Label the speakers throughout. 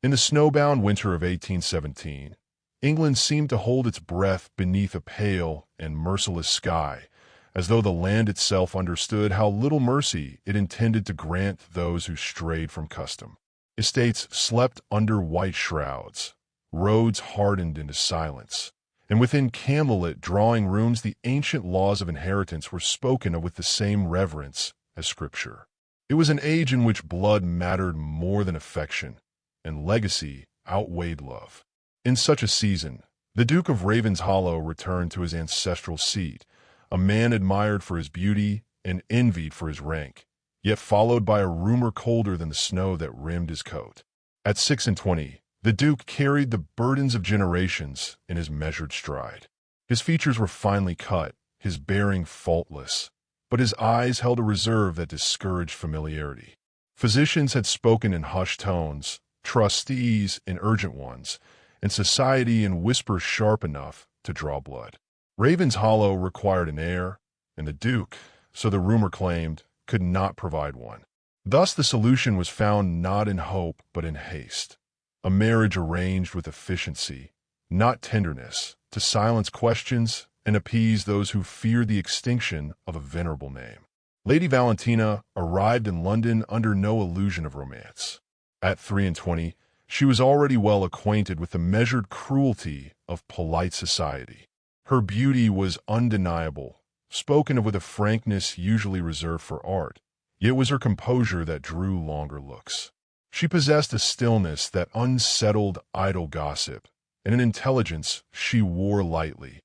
Speaker 1: In the snowbound winter of 1817, England seemed to hold its breath beneath a pale and merciless sky, as though the land itself understood how little mercy it intended to grant those who strayed from custom. Estates slept under white shrouds, roads hardened into silence, and within candlelit drawing rooms the ancient laws of inheritance were spoken of with the same reverence as Scripture. It was an age in which blood mattered more than affection, and legacy outweighed love. In such a season, the Duke of Ravenshollow returned to his ancestral seat, a man admired for his beauty and envied for his rank, yet followed by a rumor colder than the snow that rimmed his coat. At 26, the Duke carried the burdens of generations in his measured stride. His features were finely cut, his bearing faultless, but his eyes held a reserve that discouraged familiarity. Physicians had spoken in hushed tones, trustees in urgent ones, and society in whispers sharp enough to draw blood. Ravenshollow required an heir, and the Duke, so the rumor claimed, could not provide one. Thus the solution was found not in hope but in haste. A marriage arranged with efficiency, not tenderness, to silence questions and appease those who feared the extinction of a venerable name. Lady Valentina arrived in London under no illusion of romance. At 23, she was already well acquainted with the measured cruelty of polite society. Her beauty was undeniable, spoken of with a frankness usually reserved for art, yet it was her composure that drew longer looks. She possessed a stillness that unsettled idle gossip, and an intelligence she wore lightly,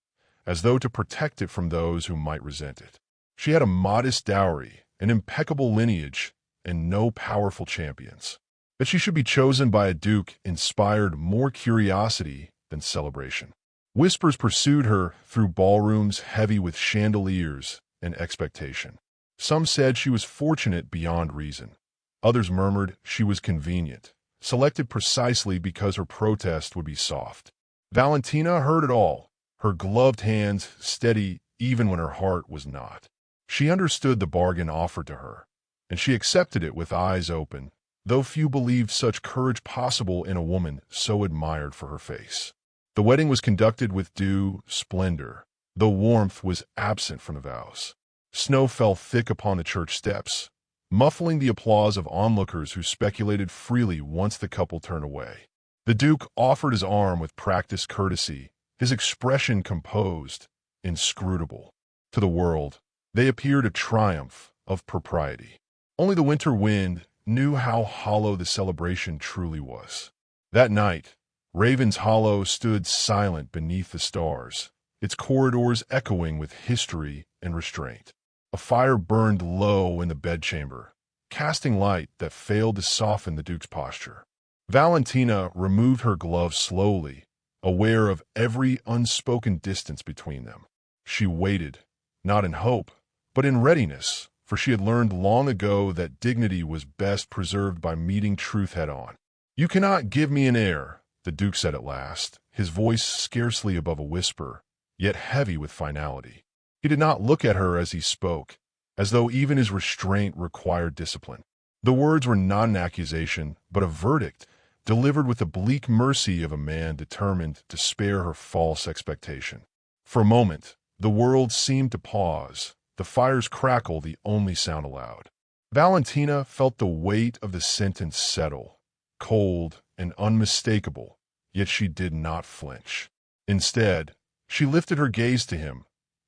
Speaker 1: as though to protect it from those who might resent it. She had a modest dowry, an impeccable lineage, and no powerful champions. That she should be chosen by a duke inspired more curiosity than celebration. Whispers pursued her through ballrooms heavy with chandeliers and expectation. Some said she was fortunate beyond reason. Others murmured she was convenient, selected precisely because her protest would be soft. Valentina heard it all, her gloved hands steady even when her heart was not. She understood the bargain offered to her, and she accepted it with eyes open, though few believed such courage possible in a woman so admired for her face. The wedding was conducted with due splendor, though warmth was absent from the vows. Snow fell thick upon the church steps, muffling the applause of onlookers who speculated freely once the couple turned away. The Duke offered his arm with practiced courtesy, his expression composed, inscrutable. To the world, they appeared a triumph of propriety. Only the winter wind knew how hollow the celebration truly was. That night, Ravenshollow stood silent beneath the stars, its corridors echoing with history and restraint. A fire burned low in the bedchamber, casting light that failed to soften the Duke's posture. Valentina removed her gloves slowly, aware of every unspoken distance between them. She waited, not in hope, but in readiness, for she had learned long ago that dignity was best preserved by meeting truth head-on. "You cannot give me an heir," the Duke said at last, his voice scarcely above a whisper, yet heavy with finality. He did not look at her as he spoke, as though even his restraint required discipline. The words were not an accusation, but a verdict, delivered with the bleak mercy of a man determined to spare her false expectation. For a moment, the world seemed to pause, the fire's crackle the only sound allowed. Valentina felt the weight of the sentence settle, cold and unmistakable, yet she did not flinch. Instead, she lifted her gaze to him,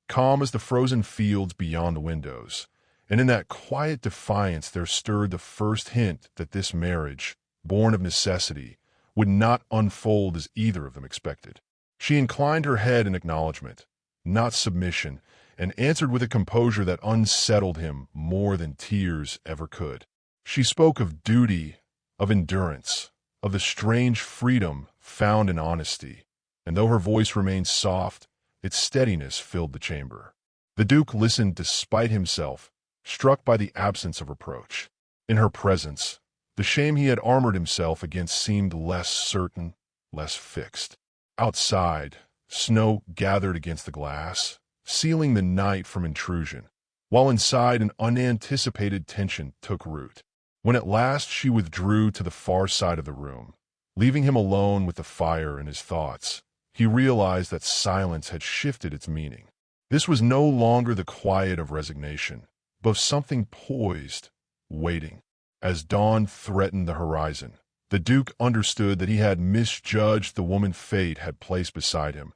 Speaker 1: calm as the frozen fields beyond the windows, and in that quiet defiance there stirred the first hint that this marriage, born of necessity, would not unfold as either of them expected. She inclined her head in acknowledgment, not submission, and answered with a composure that unsettled him more than tears ever could. She spoke of duty, of endurance, of the strange freedom found in honesty, and though her voice remained soft, its steadiness filled the chamber. The Duke listened despite himself, struck by the absence of reproach. In her presence, the shame he had armored himself against seemed less certain, less fixed. Outside, snow gathered against the glass, sealing the night from intrusion, while inside an unanticipated tension took root. When at last she withdrew to the far side of the room, Leaving him alone with the fire in his thoughts, he realized that silence had shifted its meaning. This was no longer the quiet of resignation, but of something poised, waiting. As dawn threatened the horizon, the Duke understood that he had misjudged the woman fate had placed beside him,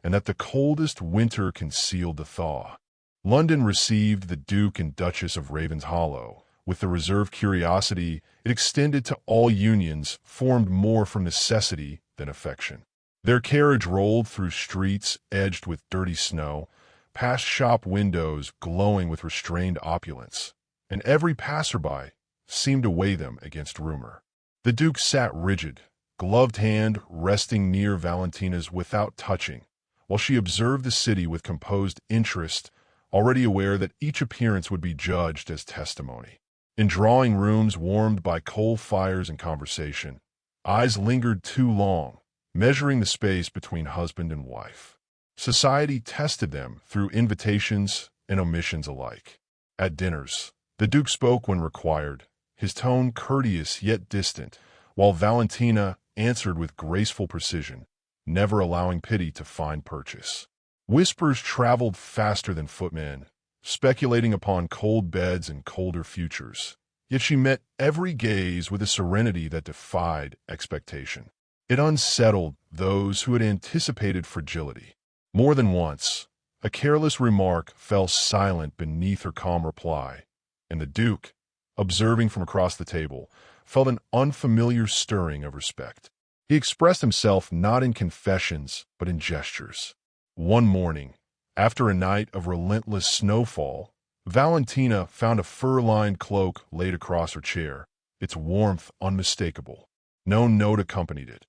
Speaker 1: and that the coldest winter concealed the thaw. London received the Duke and Duchess of Ravenshollow with the reserved curiosity it extended to all unions formed more from necessity than affection. Their carriage rolled through streets edged with dirty snow, past shop windows glowing with restrained opulence, and every passerby seemed to weigh them against rumor. The Duke sat rigid, gloved hand resting near Valentina's without touching, while she observed the city with composed interest, already aware that each appearance would be judged as testimony. In drawing rooms warmed by coal fires and conversation, eyes lingered too long, measuring the space between husband and wife. Society tested them through invitations and omissions alike. At dinners, the Duke spoke when required, his tone courteous yet distant, while Valentina answered with graceful precision, never allowing pity to find purchase. Whispers traveled faster than footmen, speculating upon cold beds and colder futures. Yet she met every gaze with a serenity that defied expectation. It unsettled those who had anticipated fragility. More than once, a careless remark fell silent beneath her calm reply, and the Duke, observing from across the table, felt an unfamiliar stirring of respect. He expressed himself not in confessions, but in gestures. One morning, after a night of relentless snowfall, Valentina found a fur-lined cloak laid across her chair, its warmth unmistakable. No note accompanied it,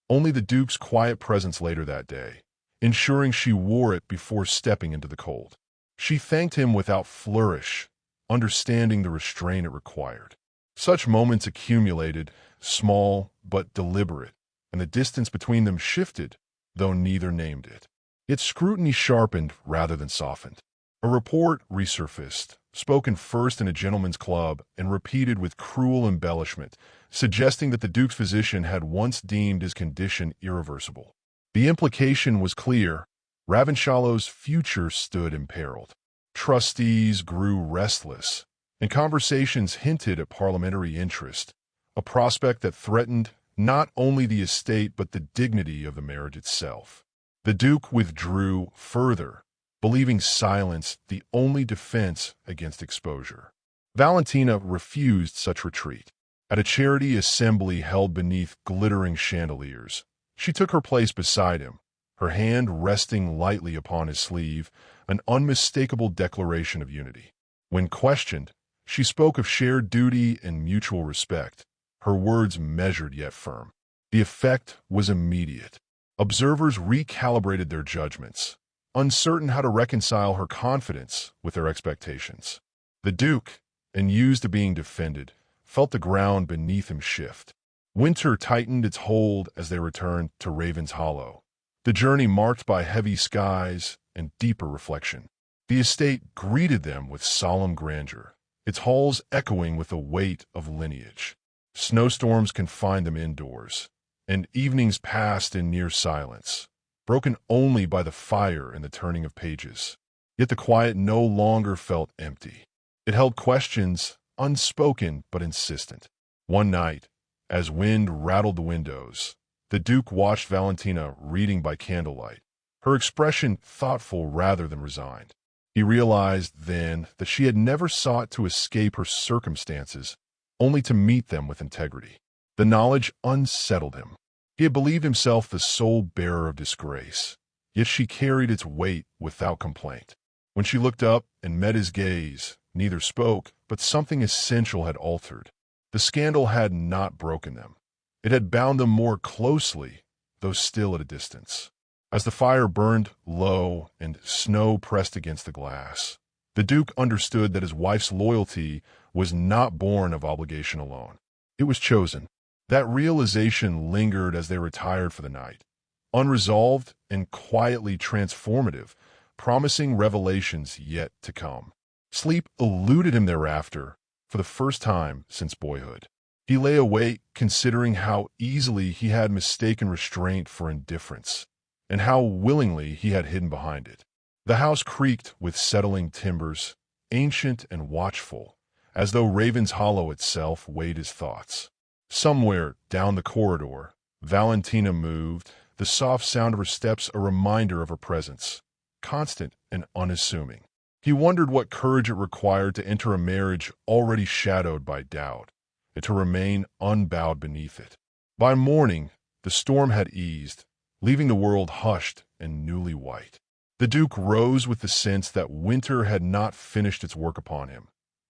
Speaker 1: only the Duke's quiet presence later that day, ensuring she wore it before stepping into the cold. She thanked him without flourish, understanding the restraint it required. Such moments accumulated, small but deliberate, and the distance between them shifted, though neither named it. Its scrutiny sharpened rather than softened. A report resurfaced, spoken first in a gentleman's club and repeated with cruel embellishment, suggesting that the Duke's physician had once deemed his condition irreversible. The implication was clear: Ravenshollow's future stood imperiled. Trustees grew restless, and conversations hinted at parliamentary interest, a prospect that threatened not only the estate but the dignity of the marriage itself. The Duke withdrew further, believing silence the only defense against exposure. Valentina refused such retreat. At a charity assembly held beneath glittering chandeliers, she took her place beside him, her hand resting lightly upon his sleeve, an unmistakable declaration of unity. When questioned, she spoke of shared duty and mutual respect, her words measured yet firm. The effect was immediate. Observers recalibrated their judgments, uncertain how to reconcile her confidence with their expectations. The Duke, unused to being defended, felt the ground beneath him shift. Winter tightened its hold as they returned to Ravenshollow, the journey marked by heavy skies and deeper reflection. The estate greeted them with solemn grandeur, its halls echoing with the weight of lineage. Snowstorms confined them indoors, and evenings passed in near silence, broken only by the fire and the turning of pages. Yet the quiet no longer felt empty. It held questions, unspoken but insistent. One night, as wind rattled the windows, the Duke watched Valentina reading by candlelight, her expression thoughtful rather than resigned. He realized then that she had never sought to escape her circumstances, only to meet them with integrity. The knowledge unsettled him. He had believed himself the sole bearer of disgrace, yet she carried its weight without complaint. When she looked up and met his gaze, neither spoke, but something essential had altered. The scandal had not broken them. It had bound them more closely, though still at a distance. As the fire burned low and snow pressed against the glass, the Duke understood that his wife's loyalty was not born of obligation alone. It was chosen. That realization lingered as they retired for the night, unresolved and quietly transformative, promising revelations yet to come. Sleep eluded him thereafter, for the first time since boyhood. He lay awake, considering how easily he had mistaken restraint for indifference, and how willingly he had hidden behind it. The house creaked with settling timbers, ancient and watchful, as though Raven's Hollow itself weighed his thoughts. Somewhere down the corridor, Valentina moved, the soft sound of her steps a reminder of her presence, constant and unassuming. He wondered what courage it required to enter a marriage already shadowed by doubt, and to remain unbowed beneath it. By morning, the storm had eased, leaving the world hushed and newly white. The Duke rose with the sense that winter had not finished its work upon him,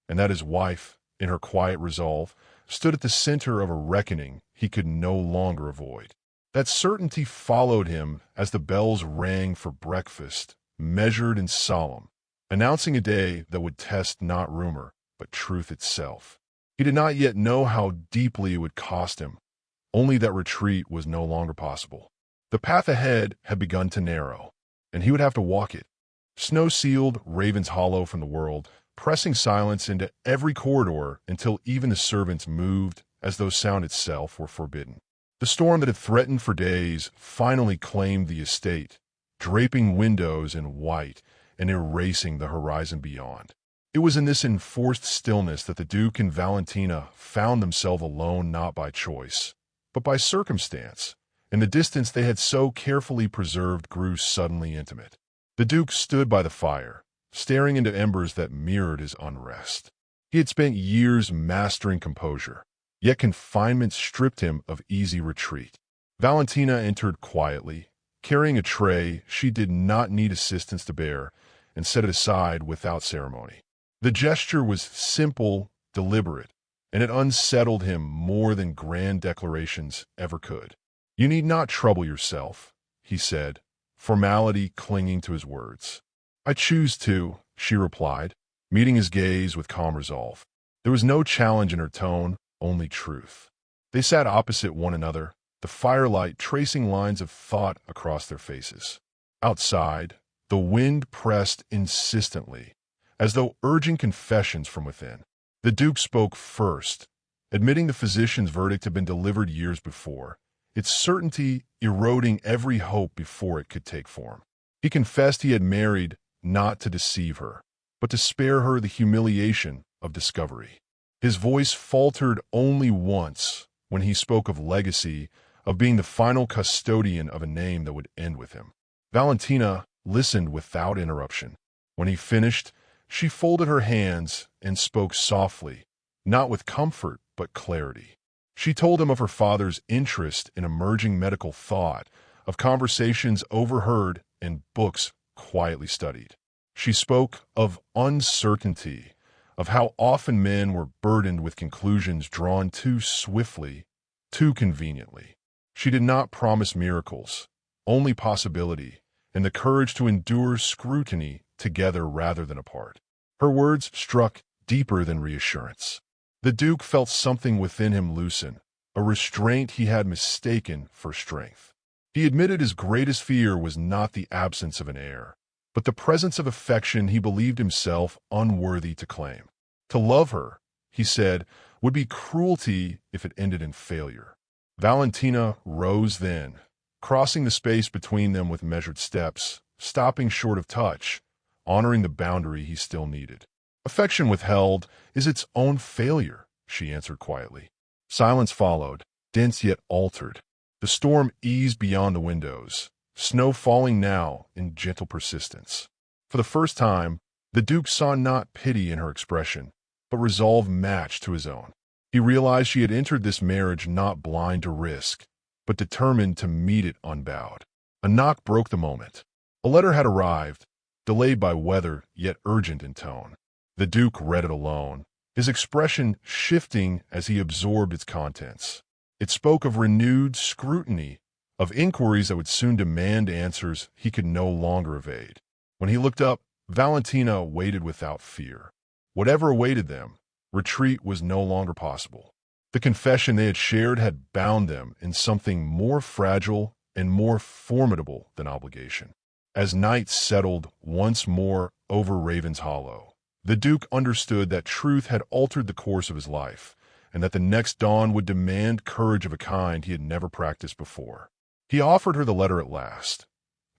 Speaker 1: and that his wife, in her quiet resolve, stood at the center of a reckoning he could no longer avoid. That certainty followed him as the bells rang for breakfast, measured and solemn, announcing a day that would test not rumor, but truth itself. He did not yet know how deeply it would cost him, only that retreat was no longer possible. The path ahead had begun to narrow, and he would have to walk it. Snow sealed Raven's Hollow from the world, pressing silence into every corridor until even the servants moved as though sound itself were forbidden. The storm that had threatened for days finally claimed the estate, draping windows in white and erasing the horizon beyond. It was in this enforced stillness that the Duke and Valentina found themselves alone not by choice, but by circumstance, and the distance they had so carefully preserved grew suddenly intimate. The Duke stood by the fire, staring into embers that mirrored his unrest. He had spent years mastering composure, yet confinement stripped him of easy retreat. Valentina entered quietly, carrying a tray she did not need assistance to bear, and set it aside without ceremony. The gesture was simple, deliberate, and it unsettled him more than grand declarations ever could. "You need not trouble yourself," he said, formality clinging to his words. "I choose to," she replied, meeting his gaze with calm resolve. There was no challenge in her tone, only truth. They sat opposite one another, the firelight tracing lines of thought across their faces. Outside, the wind pressed insistently, as though urging confessions from within. The Duke spoke first, admitting the physician's verdict had been delivered years before, its certainty eroding every hope before it could take form. He confessed he had married not to deceive her, but to spare her the humiliation of discovery. His voice faltered only once when he spoke of legacy, of being the final custodian of a name that would end with him. Valentina listened without interruption. When he finished, she folded her hands and spoke softly, not with comfort but clarity. She told him of her father's interest in emerging medical thought, of conversations overheard and books quietly studied. She spoke of uncertainty, of how often men were burdened with conclusions drawn too swiftly, too conveniently. She did not promise miracles, only possibility, and the courage to endure scrutiny together rather than apart. Her words struck deeper than reassurance. The Duke felt something within him loosen, a restraint he had mistaken for strength. He admitted his greatest fear was not the absence of an heir, but the presence of affection he believed himself unworthy to claim. To love her, he said, would be cruelty if it ended in failure. Valentina rose then, crossing the space between them with measured steps, stopping short of touch, honoring the boundary he still needed. "Affection withheld is its own failure," she answered quietly. Silence followed, dense yet altered. The storm eased beyond the windows, snow falling now in gentle persistence. For the first time, the Duke saw not pity in her expression, but resolve matched to his own. He realized she had entered this marriage not blind to risk, but determined to meet it unbowed. A knock broke the moment. A letter had arrived, delayed by weather yet urgent in tone. The Duke read it alone, his expression shifting as he absorbed its contents. It spoke of renewed scrutiny, of inquiries that would soon demand answers he could no longer evade. When he looked up, Valentina waited without fear. Whatever awaited them, retreat was no longer possible. The confession they had shared had bound them in something more fragile and more formidable than obligation. As night settled once more over Raven's Hollow, the Duke understood that truth had altered the course of his life, and that the next dawn would demand courage of a kind he had never practiced before. He offered her the letter at last,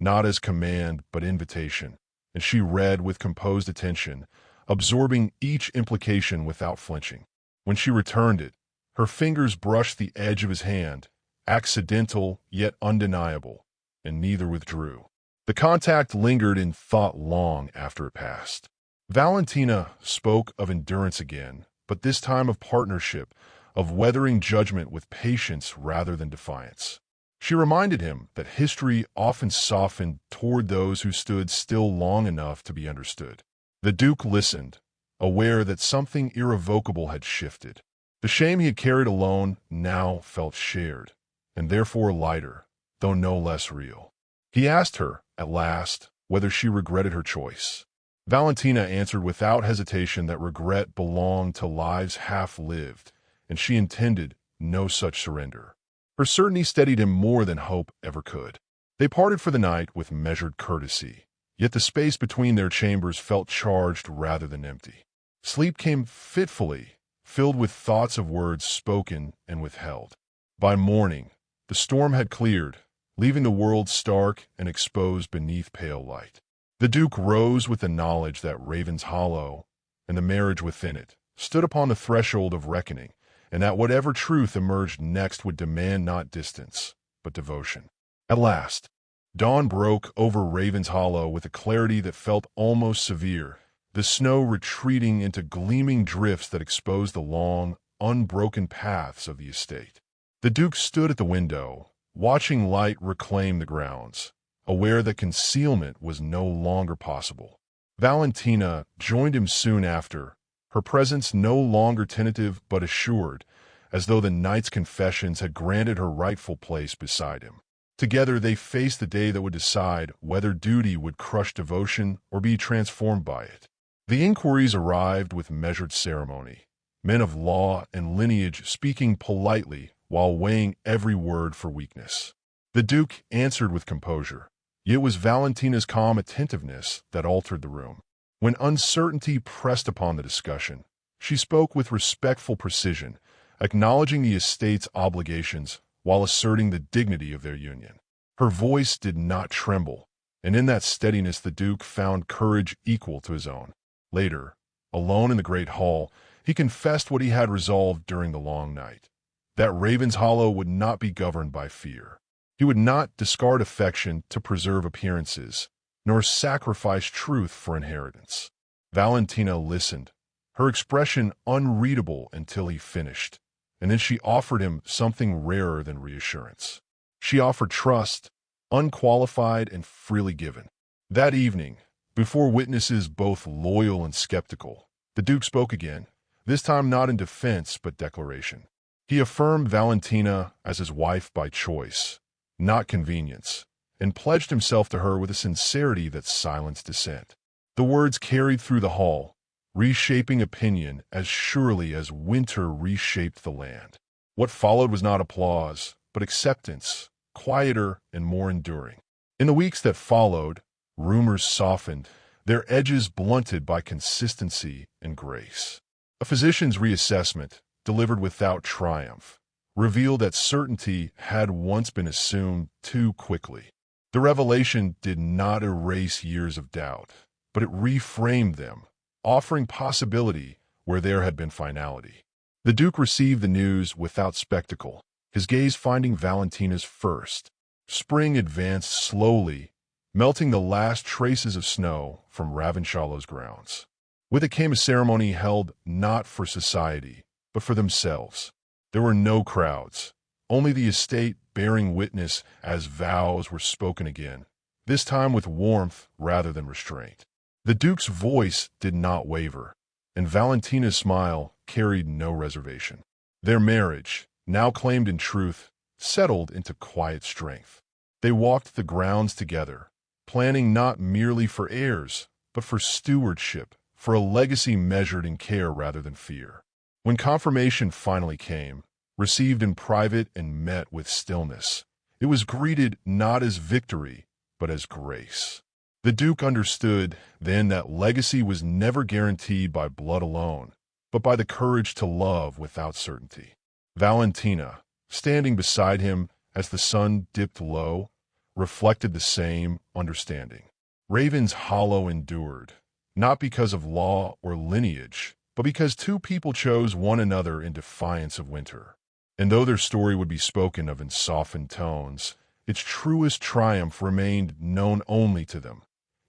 Speaker 1: not as command but invitation, and she read with composed attention, absorbing each implication without flinching. When she returned it, her fingers brushed the edge of his hand, accidental yet undeniable, and neither withdrew. The contact lingered in thought long after it passed. Valentina spoke of endurance again, but this time of partnership, of weathering judgment with patience rather than defiance. She reminded him that history often softened toward those who stood still long enough to be understood. The Duke listened, aware that something irrevocable had shifted. The shame he had carried alone now felt shared, and therefore lighter, though no less real. He asked her, at last, whether she regretted her choice. Valentina answered without hesitation that regret belonged to lives half-lived, and she intended no such surrender. Her certainty steadied him more than hope ever could. They parted for the night with measured courtesy, yet the space between their chambers felt charged rather than empty. Sleep came fitfully, filled with thoughts of words spoken and withheld. By morning, the storm had cleared, leaving the world stark and exposed beneath pale light. The Duke rose with the knowledge that Raven's Hollow, and the marriage within it, stood upon the threshold of reckoning, and that whatever truth emerged next would demand not distance, but devotion. At last, dawn broke over Raven's Hollow with a clarity that felt almost severe, the snow retreating into gleaming drifts that exposed the long, unbroken paths of the estate. The Duke stood at the window, watching light reclaim the grounds, aware that concealment was no longer possible. Valentina joined him soon after, her presence no longer tentative but assured, as though the night's confessions had granted her rightful place beside him. Together they faced the day that would decide whether duty would crush devotion or be transformed by it. The inquiries arrived with measured ceremony, men of law and lineage speaking politely while weighing every word for weakness. The Duke answered with composure, yet it was Valentina's calm attentiveness that altered the room. When uncertainty pressed upon the discussion, she spoke with respectful precision, acknowledging the estate's obligations while asserting the dignity of their union. Her voice did not tremble, and in that steadiness the Duke found courage equal to his own. Later, alone in the great hall, he confessed what he had resolved during the long night, that Raven's Hollow would not be governed by fear. He would not discard affection to preserve appearances, nor sacrifice truth for inheritance. Valentina listened, her expression unreadable until he finished, and then she offered him something rarer than reassurance. She offered trust, unqualified and freely given. That evening, before witnesses both loyal and skeptical, the Duke spoke again, this time not in defense but declaration. He affirmed Valentina as his wife by choice, not convenience, and pledged himself to her with a sincerity that silenced dissent. The words carried through the hall, reshaping opinion as surely as winter reshaped the land. What followed was not applause, but acceptance, quieter and more enduring. In the weeks that followed, rumors softened, their edges blunted by consistency and grace. A physician's reassessment, delivered without triumph, revealed that certainty had once been assumed too quickly. The revelation did not erase years of doubt, but it reframed them, offering possibility where there had been finality. The Duke received the news without spectacle, his gaze finding Valentina's first. Spring advanced slowly, melting the last traces of snow from Ravenshallow's grounds. With it came a ceremony held not for society, but for themselves. There were no crowds, only the estate bearing witness as vows were spoken again, this time with warmth rather than restraint. The Duke's voice did not waver, and Valentina's smile carried no reservation. Their marriage, now claimed in truth, settled into quiet strength. They walked the grounds together, planning not merely for heirs, but for stewardship, for a legacy measured in care rather than fear. When confirmation finally came, received in private and met with stillness, it was greeted not as victory, but as grace. The Duke understood then that legacy was never guaranteed by blood alone, but by the courage to love without certainty. Valentina, standing beside him as the sun dipped low, reflected the same understanding. Raven's Hollow endured, not because of law or lineage, but because two people chose one another in defiance of winter. And though their story would be spoken of in softened tones, its truest triumph remained known only to them,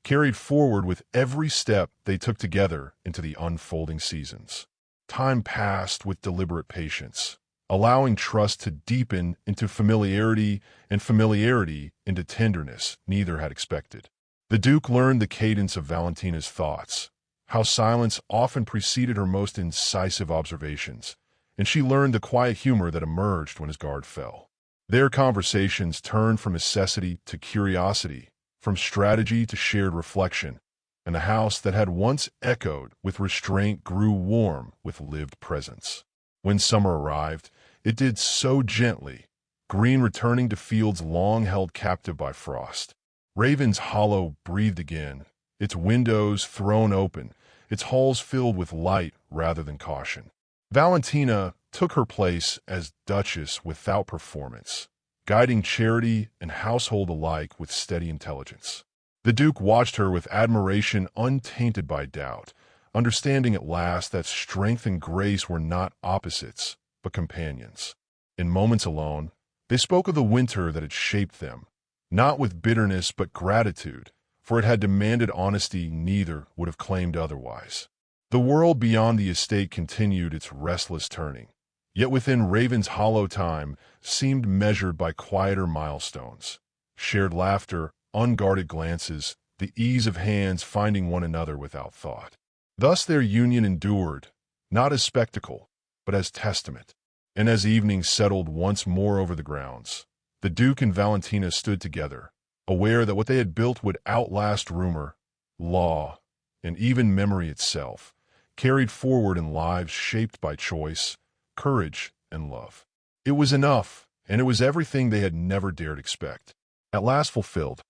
Speaker 1: carried forward with every step they took together into the unfolding seasons. Time passed with deliberate patience, allowing trust to deepen into familiarity and familiarity into tenderness neither had expected. The Duke learned the cadence of Valentina's thoughts, how silence often preceded her most incisive observations, and she learned the quiet humor that emerged when his guard fell. Their conversations turned from necessity to curiosity, from strategy to shared reflection, and the house that had once echoed with restraint grew warm with lived presence. When summer arrived, it did so gently, green returning to fields long held captive by frost. Raven's Hollow breathed again, its windows thrown open, its halls filled with light rather than caution. Valentina took her place as Duchess without performance, guiding charity and household alike with steady intelligence. The Duke watched her with admiration untainted by doubt, understanding at last that strength and grace were not opposites, but companions. In moments alone, they spoke of the winter that had shaped them, not with bitterness but gratitude, for it had demanded honesty neither would have claimed otherwise. The world beyond the estate continued its restless turning, yet within Raven's Hollow time seemed measured by quieter milestones, shared laughter, unguarded glances, the ease of hands finding one another without thought. Thus their union endured, not as spectacle, but as testament. And as evening settled once more over the grounds, the Duke and Valentina stood together, aware that what they had built would outlast rumor, law, and even memory itself, carried forward in lives shaped by choice, courage, and love. It was enough, and it was everything they had never dared expect. At last fulfilled,